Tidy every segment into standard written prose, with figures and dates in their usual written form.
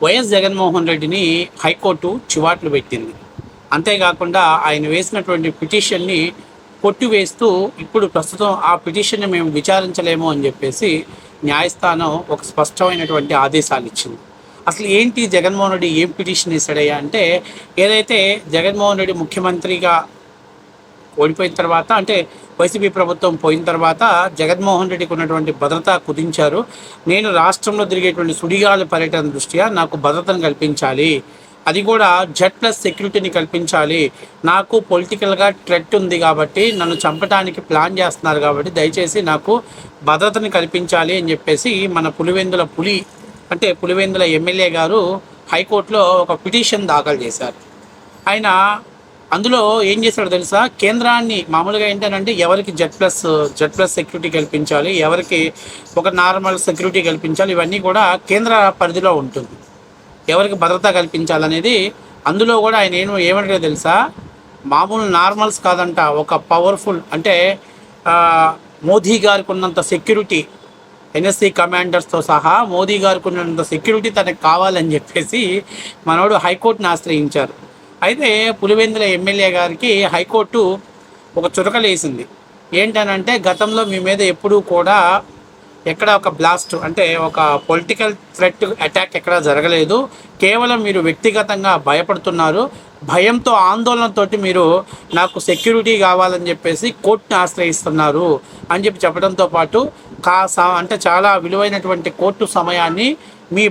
YS Jaganmohan రెడ్డిని high court చివాట్లు పెట్టింది. అంతేకాకుండా ఆయన వేసినటువంటి పిటిషన్ని కొట్టివేస్తూ ఇప్పుడు ప్రస్తుతం ఆ పిటిషన్ని మేము విచారించలేము అని చెప్పేసి న్యాయస్థానం ఒక స్పష్టమైనటువంటి ఆదేశాలు ఇచ్చింది. అసలు ఏంటి జగన్మోహన్ రెడ్డి ఏం పిటిషన్ వేశాడయ్యా అంటే, ఏదైతే జగన్మోహన్ రెడ్డి ముఖ్యమంత్రిగా ఓడిపోయిన తర్వాత, అంటే వైసీపీ ప్రభుత్వం పోయిన తర్వాత జగన్మోహన్ రెడ్డికి ఉన్నటువంటి భద్రత కుదించారు. నేను రాష్ట్రంలో తిరిగేటువంటి సుడిగాలి పర్యటన దృష్ట్యా నాకు భద్రతను కల్పించాలి, అది కూడా Z+ సెక్యూరిటీని కల్పించాలి, నాకు పొలిటికల్గా థ్రెట్ ఉంది కాబట్టి నన్ను చంపడానికి ప్లాన్ చేస్తున్నారు కాబట్టి దయచేసి నాకు భద్రతని కల్పించాలి అని చెప్పేసి మన పులివెందుల ఎమ్మెల్యే గారు హైకోర్టులో ఒక పిటిషన్ దాఖలు చేశారు. ఆయన అందులో ఏం చేశాడో తెలుసా, కేంద్రాన్ని మామూలుగా ఏంటంటే ఎవరికి Z+ సెక్యూరిటీ కల్పించాలి, ఎవరికి ఒక నార్మల్ సెక్యూరిటీ కల్పించాలి, ఇవన్నీ కూడా కేంద్ర పరిధిలో ఉంటుంది. ఎవరికి భద్రత కల్పించాలనేది అందులో కూడా ఆయన ఏమంటాడో తెలుసా, మామూలు నార్మల్స్ కాదంట, ఒక పవర్ఫుల్ అంటే మోదీ గారికి ఉన్నంత సెక్యూరిటీ, NSC కమాండర్స్తో సహా మోదీ గారికి ఉన్నంత సెక్యూరిటీ తనకు కావాలని చెప్పేసి మనోడు హైకోర్టును ఆశ్రయించారు. అయితే పులివెందుల ఎమ్మెల్యే గారికి హైకోర్టు ఒక చురకలేసింది. ఏంటనంటే, గతంలో మీ మీద ఎప్పుడూ కూడా ఎక్కడ ఒక బ్లాస్ట్ అంటే ఒక పొలిటికల్ థ్రెట్ అటాక్ ఎక్కడా జరగలేదు, కేవలం మీరు వ్యక్తిగతంగా భయపడుతున్నారు, భయంతో ఆందోళనతోటి మీరు నాకు సెక్యూరిటీ కావాలని చెప్పేసి కోర్టును ఆశ్రయిస్తున్నారు అని చెప్పడంతో పాటు అంటే చాలా విలువైనటువంటి కోర్టు సమయాన్ని మీ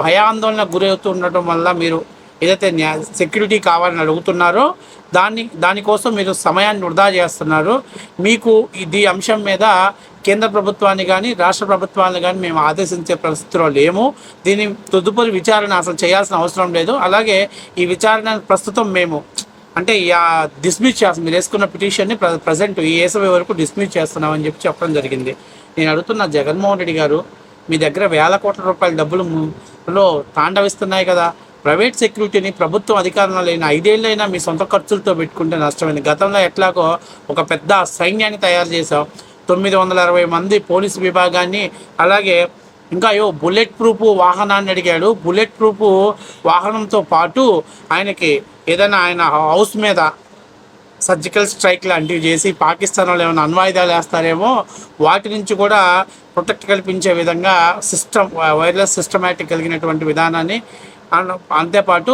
భయాందోళన గురవుతుండటం వల్ల మీరు ఏదైతే సెక్యూరిటీ కావాలని అడుగుతున్నారో దానికోసం మీరు సమయాన్ని వృధా చేస్తున్నారు. మీకు ఈ అంశం మీద కేంద్ర ప్రభుత్వాన్ని కానీ రాష్ట్ర ప్రభుత్వాన్ని కానీ మేము ఆదేశించే పరిస్థితిలో లేము, దీని తదుపరి విచారణ అసలు చేయాల్సిన అవసరం లేదు, అలాగే ఈ విచారణ ప్రస్తుతం మేము అంటే డిస్మిస్ చేస్తాం, మీరు వేసుకున్న పిటిషన్ని ప్రజెంట్ ఈ వేసవి వరకు డిస్మిస్ చేస్తున్నామని చెప్పడం జరిగింది. నేను అడుగుతున్న జగన్మోహన్ రెడ్డి గారు, మీ దగ్గర వేల కోట్ల రూపాయల డబ్బులు తాండవిస్తున్నాయి కదా, ప్రైవేట్ సెక్యూరిటీని ప్రభుత్వం అధికారంలో లేని 5 ఏళ్ళైనా మీ సొంత ఖర్చులతో పెట్టుకుంటే నష్టమైంది. గతంలో ఎట్లాగో ఒక పెద్ద సైన్యాన్ని తయారు చేసాం, 960 మంది పోలీసు విభాగాన్ని, అలాగే ఇంకా బుల్లెట్ ప్రూఫ్ వాహనాన్ని అడిగాడు. బుల్లెట్ ప్రూఫ్ వాహనంతో పాటు ఆయనకి ఏదైనా ఆయన హౌస్ మీద సర్జికల్ స్ట్రైక్ లాంటివి చేసి పాకిస్తాన్ వాళ్ళు ఏమైనా అణ్వాయుధాలు వేస్తారేమో వాటి నుంచి కూడా ప్రొటెక్ట్ కల్పించే విధంగా వైర్లెస్ సిస్టమేటిక్ కలిగినటువంటి విధానాన్ని, అంతేపాటు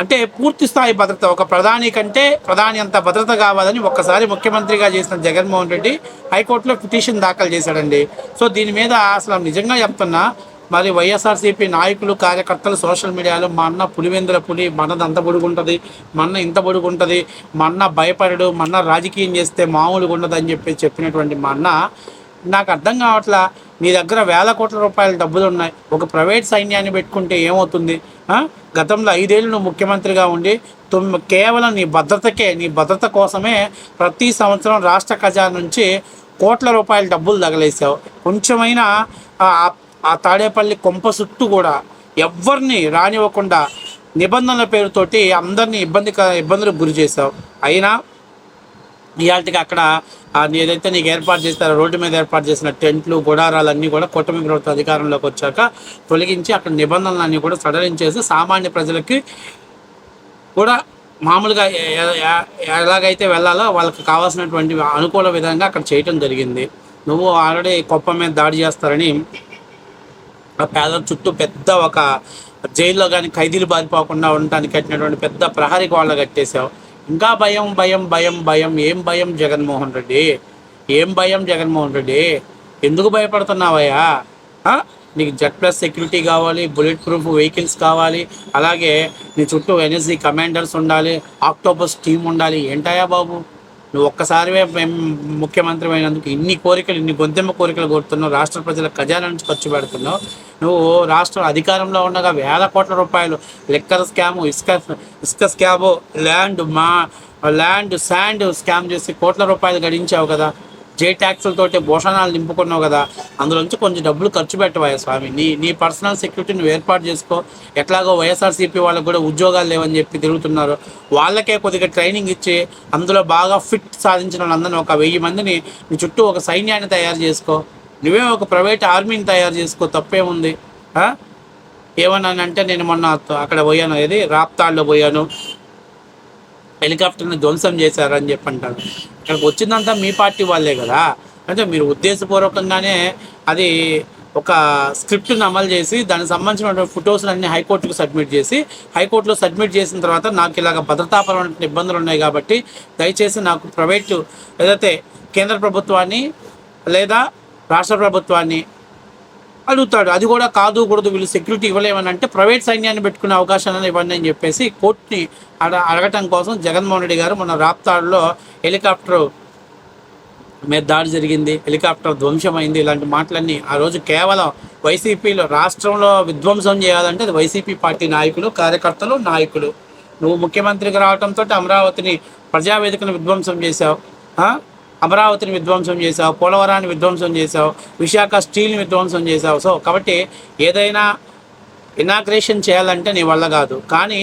అంటే పూర్తి స్థాయి భద్రత, ఒక ప్రధాని అంత భద్రత కావాలని ఒక్కసారి ముఖ్యమంత్రిగా చేసిన జగన్మోహన్ రెడ్డి హైకోర్టులో పిటిషన్ దాఖలు చేశాడండి. సో దీని మీద అసలు నిజంగా చెప్తున్నా, మరి వైఎస్ఆర్సీపీ నాయకులు కార్యకర్తలు సోషల్ మీడియాలో మా అన్న పులివెందుల పులి, మనది అంత పొడుగుంటుంది, మన ఇంత పొడుగుంటుంది, మన భయపడడు, మన రాజకీయం చేస్తే మామూలుగా ఉండదు అని చెప్పినటువంటి మా అన్న, నాకు అర్థం కావట్లా, నీ దగ్గర వేల కోట్ల రూపాయల డబ్బులు ఉన్నాయి, ఒక ప్రైవేట్ సైన్యాన్ని పెట్టుకుంటే ఏమవుతుంది? గతంలో 5 ఏళ్ళు నువ్వు ముఖ్యమంత్రిగా ఉండి కేవలం నీ భద్రత కోసమే ప్రతి సంవత్సరం రాష్ట్ర ఖజానా నుంచి కోట్ల రూపాయల డబ్బులు తగలేసావు. కొంచెమైనా ఆ తాడేపల్లి కొంప చుట్టూ కూడా ఎవరిని రానివ్వకుండా నిబంధనల పేరుతోటి అందరినీ ఇబ్బందులకు గురి చేసావు. అయినా ఇవాళకి అక్కడ ఏదైతే నీకు ఏర్పాటు చేస్తారో రోడ్డు మీద ఏర్పాటు చేసిన టెంట్లు, గుడారాలన్నీ కూడా కూటమి ప్రభుత్వ అధికారంలోకి వచ్చాక తొలగించి అక్కడ నిబంధనలన్నీ కూడా సడలించేసి సామాన్య ప్రజలకి కూడా మామూలుగా ఎలాగైతే వెళ్ళాలో వాళ్ళకి కావాల్సినటువంటి అనుకూల విధంగా అక్కడ చేయటం జరిగింది. నువ్వు ఆల్రెడీ కుప్ప మీద దాడి చేస్తారని ఆ పేదల చుట్టూ పెద్ద ఒక జైల్లో కానీ ఖైదీలు బారిపోకుండా ఉండటానికి కట్టినటువంటి పెద్ద ప్రహరీ గోడలు కట్టేశావు. ఇంకా భయం భయం భయం భయం, ఏం భయం జగన్మోహన్ రెడ్డి, ఏం భయం జగన్మోహన్ రెడ్డి, ఎందుకు భయపడుతున్నావయ్యా? నీకు Z+ సెక్యూరిటీ కావాలి, బుల్లెట్ ప్రూఫ్ వెహికల్స్ కావాలి, అలాగే నీ చుట్టూ NSC కమాండర్స్ ఉండాలి, ఆక్టోపస్ టీం ఉండాలి. ఏంటయ్యా బాబు, నువ్వు ఒక్కసారివే ముఖ్యమంత్రి అయినందుకు ఇన్ని గొంతెమ్మ కోరికలు కోరుతున్నావు, రాష్ట్ర ప్రజల ఖజానా నుంచి ఖర్చు పెడుతున్నావు. నువ్వు రాష్ట్ర అధికారంలో ఉండగా వేల కోట్ల రూపాయలు లిక్కర్ స్కాము, ఇసుక స్కాము, ల్యాండ్ శాండ్ స్కామ్ చేసి కోట్ల రూపాయలు గడించావు కదా, జే ట్యాక్సులతోటి భూషణాలు నింపుకున్నావు కదా, అందులోంచి కొంచెం డబ్బులు ఖర్చు పెట్టవయ్యా స్వామి. నీ పర్సనల్ సెక్యూరిటీ నువ్వు ఏర్పాటు చేసుకో. ఎట్లాగో వైఎస్ఆర్సీపీ వాళ్ళకు కూడా ఉద్యోగాలు లేవని చెప్పి తిరుగుతున్నారు, వాళ్ళకే కొద్దిగా ట్రైనింగ్ ఇచ్చి అందులో బాగా ఫిట్ సాధించిన వాళ్ళందరినీ ఒక 1000 మందిని నీ చుట్టూ ఒక సైన్యాన్ని తయారు చేసుకో. నువ్వే ఒక ప్రైవేట్ ఆర్మీని తయారు చేసుకో, తప్పేముంది? ఏమన్నానంటే నేను మొన్న అక్కడ పోయాను, ఏది రాప్తాడ్లో పోయాను, హెలికాప్టర్ని ధ్వంసం చేశారని చెప్పి అంటారు. ఇక్కడికి వచ్చిందంతా మీ పార్టీ వాళ్ళే కదా. అంటే మీరు ఉద్దేశపూర్వకంగానే అది ఒక స్క్రిప్ట్ని అమలు చేసి దానికి సంబంధించిన ఫొటోస్లు అన్ని హైకోర్టుకు సబ్మిట్ చేసి, హైకోర్టులో సబ్మిట్ చేసిన తర్వాత నాకు ఇలాగ భద్రతాపరమైన ఇబ్బందులు ఉన్నాయి కాబట్టి దయచేసి నాకు ప్రైవేటు ఏదైతే కేంద్ర ప్రభుత్వాన్ని లేదా రాష్ట్ర ప్రభుత్వాన్ని అడుగుతాడు. అది కూడా కాదు కూడదు, వీళ్ళు సెక్యూరిటీ ఇవ్వలేమని అంటే ప్రైవేట్ సైన్యాన్ని పెట్టుకునే అవకాశాలను ఇవ్వండి అని చెప్పేసి కోర్టుని అడగటం కోసం జగన్మోహన్ రెడ్డి గారు మొన్న రాప్తాడులో హెలికాప్టర్ మీద దాడి జరిగింది, హెలికాప్టర్ ధ్వంసమైంది, ఇలాంటి మాటలన్నీ ఆ రోజు కేవలం వైసీపీలో రాష్ట్రంలో విధ్వంసం చేయాలంటే అది వైసీపీ పార్టీ నాయకులు, కార్యకర్తలు, నాయకులు. నువ్వు ముఖ్యమంత్రికి రావడంతో అమరావతిని ప్రజావేదికను విధ్వంసం చేశావు, అమరావతిని విధ్వంసం చేశావు, పోలవరాన్ని విధ్వంసం చేశావు, విశాఖ స్టీల్ని విధ్వంసం చేశావు. సో కాబట్టి ఏదైనా ఇనాగ్రేషన్ చేయాలంటే నీ వల్ల కాదు, కానీ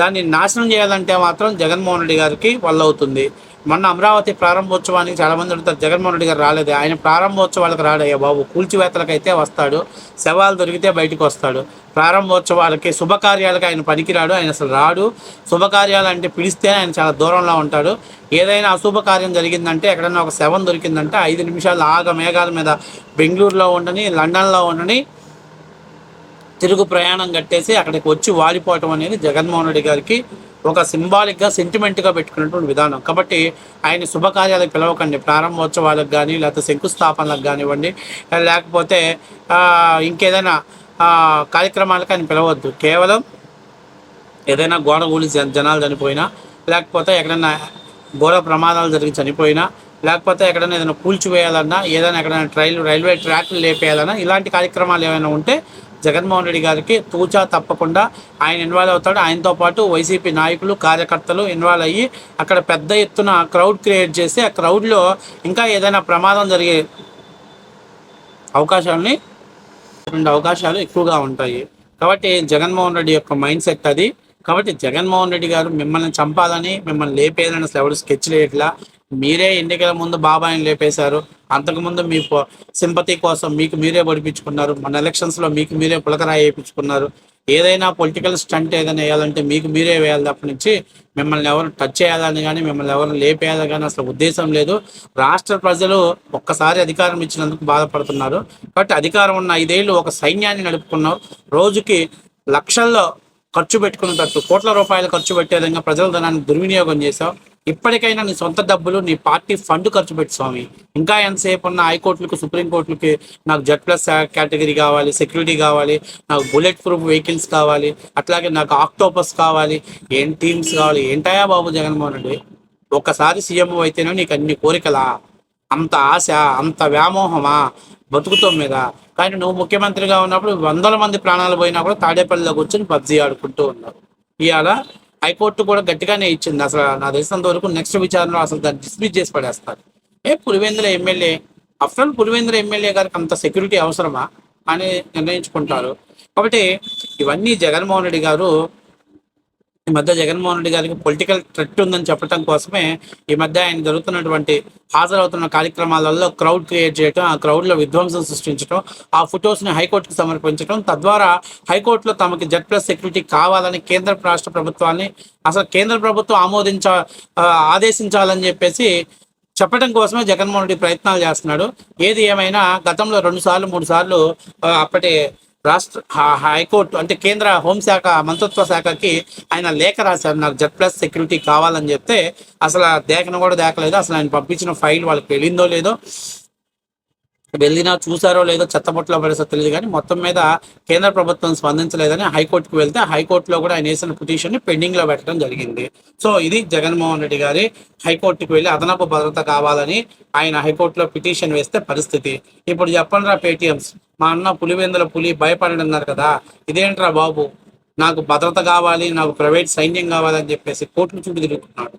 దాన్ని నాశనం చేయాలంటే మాత్రం జగన్మోహన్ రెడ్డి గారికి వల్ల అవుతుంది. మొన్న అమరావతి ప్రారంభోత్సవానికి చాలామంది అడుగుతారు, జగన్మోహన్ రెడ్డి గారు రాలేదు. ఆయన ప్రారంభోత్సవాలకు రాడయ్యా బాబు, కూల్చివేతలకైతే వస్తాడు, శవాలు దొరికితే బయటకు వస్తాడు. ప్రారంభోత్సవాలకి శుభకార్యాలకి ఆయన పనికిరాడు, ఆయన అసలు రాడు. శుభకార్యాలు అంటే పిలిస్తే ఆయన చాలా దూరంలో ఉంటాడు. ఏదైనా అశుభకార్యం జరిగిందంటే, ఎక్కడైనా ఒక శవం దొరికిందంటే 5 నిమిషాలు ఆగ మేఘాల మీద బెంగళూరులో ఉండని, లండన్లో ఉండని తిరుగు ప్రయాణం కట్టేసి అక్కడికి వచ్చి వాడిపోవటం అనేది జగన్మోహన్ రెడ్డి గారికి ఒక సింబాలిక్గా, సెంటిమెంట్గా పెట్టుకున్నటువంటి విధానం. కాబట్టి ఆయన శుభకార్యాలకు పిలవకండి, ప్రారంభోత్సవాలకు కానీ లేకపోతే శంకుస్థాపనలకు కానివ్వండి, లేకపోతే ఇంకేదైనా కార్యక్రమాలకు ఆయన పిలవద్దు. కేవలం ఏదైనా గోడ కూలి జనాలు చనిపోయినా, లేకపోతే ఎక్కడైనా ఘోర ప్రమాదాలు జరిగి చనిపోయినా, లేకపోతే ఎక్కడైనా ఏదైనా కూల్చివేయాలన్నా, ఏదైనా ఎక్కడైనా రైల్వే ట్రాక్లు లేపేయాలన్నా, ఇలాంటి కార్యక్రమాలు ఏమైనా ఉంటే జగన్మోహన్ రెడ్డి గారికి తూచా తప్పకుండా ఆయన ఇన్వాల్వ్ అవుతాడు. ఆయనతో పాటు వైసీపీ నాయకులు, కార్యకర్తలు ఇన్వాల్వ్ అయ్యి అక్కడ పెద్ద ఎత్తున క్రౌడ్ క్రియేట్ చేసి ఆ క్రౌడ్లో ఇంకా ఏదైనా ప్రమాదం జరిగే అవకాశాలు ఎక్కువగా ఉంటాయి. కాబట్టి జగన్మోహన్ రెడ్డి యొక్క మైండ్ సెట్ అది. కాబట్టి జగన్మోహన్ రెడ్డి గారు మిమ్మల్ని చంపాలని, మిమ్మల్ని లేపేయాలని అసలు ఎవరు స్కెచ్ చేయట్లా. మీరే ఎన్నికల ముందు బాబాయిని లేపేశారు, అంతకుముందు మీ సింపతి కోసం మీకు మీరే పడిపించుకున్నారు, మన ఎలక్షన్స్లో మీకు మీరే పులకరాయి వేయించుకున్నారు. ఏదైనా పొలిటికల్ స్టంట్ ఏదైనా వేయాలంటే మీకు మీరే వేయాలి తప్ప నుంచి మిమ్మల్ని ఎవరు టచ్ చేయాలని కానీ, మిమ్మల్ని ఎవరు లేపేయాలని కానీ అసలు ఉద్దేశం లేదు. రాష్ట్ర ప్రజలు ఒక్కసారి అధికారం ఇచ్చినందుకు బాధపడుతున్నారు. కాబట్టి అధికారం ఉన్న 5 ఏళ్ళు ఒక సైన్యాన్ని నడుపుకున్నావు, రోజుకి లక్షల్లో ఖర్చు పెట్టుకున్నట్టు, కోట్ల రూపాయలు ఖర్చు పెట్టే విధంగా ప్రజల ధనాన్ని దుర్వినియోగం చేశావు. ఇప్పటికైనా నీ సొంత డబ్బులు, నీ పార్టీ ఫండ్ ఖర్చు పెట్టు స్వామి. ఇంకా ఎంతసేపు ఉన్న హైకోర్టులకు, సుప్రీంకోర్టులకి నాకు Z+ కేటగిరీ కావాలి, సెక్యూరిటీ కావాలి, నాకు బుల్లెట్ ప్రూఫ్ వెహికల్స్ కావాలి, అట్లాగే నాకు ఆక్టోపస్ కావాలి, ఏం టీమ్స్ కావాలి. ఏంటాయా బాబు జగన్మోహన్ రెడ్డి? ఒక్కసారి సీఎం అయితేనే నీకు అన్ని కోరికలా? అంత ఆశ, అంత వ్యామోహమా బతుకుతో మీద? కానీ నువ్వు ముఖ్యమంత్రిగా ఉన్నప్పుడు 100 మంది ప్రాణాలు పోయినా కూడా తాడేపల్లిలో కూర్చొని పబ్జీ ఆడుకుంటూ ఉన్నావు. ఇవాళ హైకోర్టు కూడా గట్టిగానే ఇచ్చింది. అసలు నాకు తెలిసినంత వరకు నెక్స్ట్ విచారణలో అసలు దాన్ని డిస్మిస్ చేసి పడేస్తారు. Pulivendula MLA, after Pulivendula MLA గారికి అంత సెక్యూరిటీ అవసరమా అని నిర్ణయించుకుంటారు. కాబట్టి ఇవన్నీ జగన్మోహన్ రెడ్డి గారు ఈ మధ్య జగన్మోహన్ రెడ్డి గారికి పొలిటికల్ థ్రెట్ ఉందని చెప్పడం కోసమే ఈ మధ్య ఆయన జరుగుతున్నటువంటి హాజరవుతున్న కార్యక్రమాలలో క్రౌడ్ క్రియేట్ చేయడం, ఆ క్రౌడ్లో విధ్వంసం సృష్టించడం, ఆ ఫొటోస్ని హైకోర్టుకు సమర్పించడం, తద్వారా హైకోర్టులో తమకి Z+ సెక్యూరిటీ కావాలని కేంద్ర రాష్ట్ర ప్రభుత్వాన్ని, అసలు కేంద్ర ప్రభుత్వం ఆదేశించాలని చెప్పేసి చెప్పడం కోసమే జగన్మోహన్ రెడ్డి ప్రయత్నాలు చేస్తున్నాడు. ఏది ఏమైనా గతంలో 2 సార్లు 3 సార్లు అప్పటి రాష్ట్ర హైకోర్టు అంటే కేంద్ర హోంశాఖ మంత్రిత్వ శాఖకి ఆయన లేఖ రాశారు, నాకు Z+ సెక్యూరిటీ కావాలని చెప్తే అసలు దేకను కూడా దేకలేదు. అసలు ఆయన పంపించిన ఫైల్ వాళ్ళకి వెళ్ళిందో లేదో, వెళ్ళినా చూసారో లేదో చెత్తబొట్లో పడేసో తెలియదు. కానీ మొత్తం మీద కేంద్ర ప్రభుత్వం స్పందించలేదని హైకోర్టుకు వెళ్తే హైకోర్టులో కూడా ఆయన వేసిన పిటిషన్ని పెండింగ్లో పెట్టడం జరిగింది. సో ఇది జగన్మోహన్ రెడ్డి గారి హైకోర్టుకు వెళ్ళి అదనపు భద్రత కావాలని ఆయన హైకోర్టులో పిటిషన్ వేస్తే పరిస్థితి. ఇప్పుడు చెప్పండి రా పేటీఎంస్, మా అన్న పులివెందుల పులి భయపడన్నారు కదా, ఇదేంట్రా బాబు, నాకు భద్రత కావాలి, నాకు ప్రైవేట్ సైన్యం కావాలని చెప్పేసి కోర్టుల చుట్టూ తిరుగుతున్నాడు.